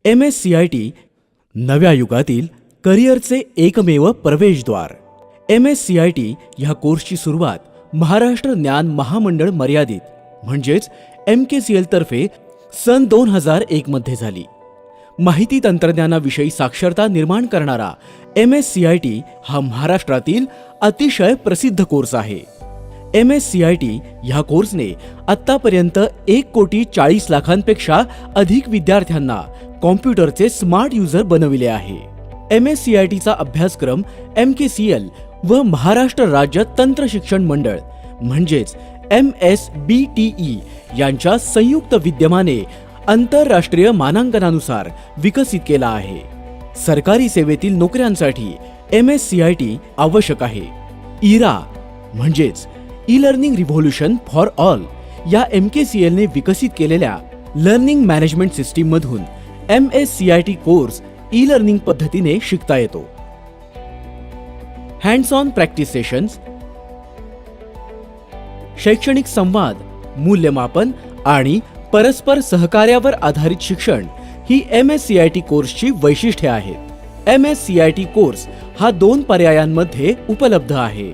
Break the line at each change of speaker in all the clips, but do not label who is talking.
MSCIT नव्या युगातील करिअरचे एकमेव प्रवेशद्वार. MSCIT ह्या कोर्सची सुरुवात महाराष्ट्र ज्ञान महामंडळ मर्यादित म्हणजेच MKCL तर्फे सन 2001 मध्ये झाली. माहिती तंत्रज्ञानाविषयी साक्षरता निर्माण करणारा MSCIT हा महाराष्ट्रातील अतिशय प्रसिद्ध कोर्स आहे. MSCIT ह्या कोर्सने आत्तापर्यंत 1,40,00,000पेक्षा अधिक विद्यार्थ्यांना कॉम्प्युटरचे स्मार्ट युजर बनविले आहे. MSCITचा अभ्यासक्रम MKCL व महाराष्ट्र राज्य तंत्र शिक्षण मंडळ म्हणजेच MSBTE यांच्या संयुक्त विद्यमाने आंतरराष्ट्रीय मानांकनानुसार विकसित केला आहे. सरकारी सेवेतील नोकऱ्यांसाठी MSCIT आवश्यक आहे. इरा म्हणजेच e learning revolution for all या MKCL ने विकसित केलेल्या लर्निंग मॅनेजमेंट सिस्टीम मधून MSCIT कोर्स ई लर्निंग पद्धतीने शिकता येतो. हँड्स ऑन प्रॅक्टिस सेशन्स, शैक्षणिक संवाद, मूल्यमापन आणि परस्पर सहकार्यावर आधारित शिक्षण ही MSCIT कोर्सची वैशिष्ट्ये आहेत. MSCIT कोर्स हा 2 पर्यायांमध्ये उपलब्ध आहे.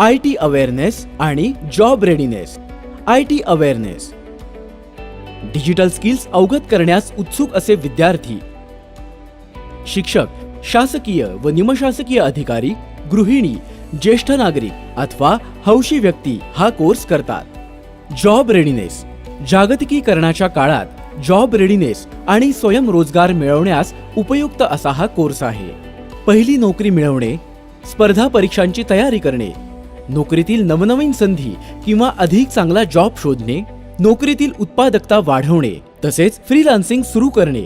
IT अवेअरनेस आणि job readiness. IT awareness digital skills अवगत करण्यास उत्सुक असे विद्यार्थी, शिक्षक, शासकीय व निमशासकीय अधिकारी, गृहिणी, ज्येष्ठ नागरिक अथवा हौशी व्यक्ती हा कोर्स करतात. जॉब रेडीनेस जागतिकीकरणाच्या काळात जॉब रेडीनेस आणि स्वयंरोजगार मिळवण्यास उपयुक्त असा हा कोर्स आहे. पहिली नोकरी मिळवणे, स्पर्धा परीक्षांची तयारी करणे, नोकरीतील नवनवीन संधी किंवा अधिक चांगला जॉब शोधणे, नोकरीतील उत्पादकता वाढवणे तसेच फ्रीलान्सिंग सुरू करणे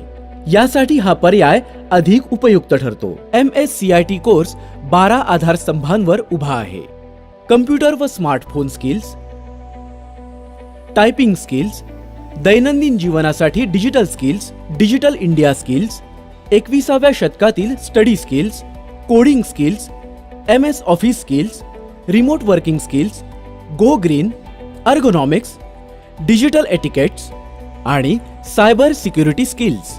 यासाठी हा पर्याय अधिक उपयुक्त ठरतो. MSCIT कोर्स 12 आधारस्तंभांवर उभा आहे. कम्प्युटर व स्मार्टफोन स्किल्स, टायपिंग स्किल्स, दैनंदिन जीवनासाठी digital skills, digital India skills, 21व्या शतकातील study skills, coding skills, MS office skills, remote working skills, go green, ergonomics, digital etiquettes आणि सायबर सिक्युरिटी स्किल्स.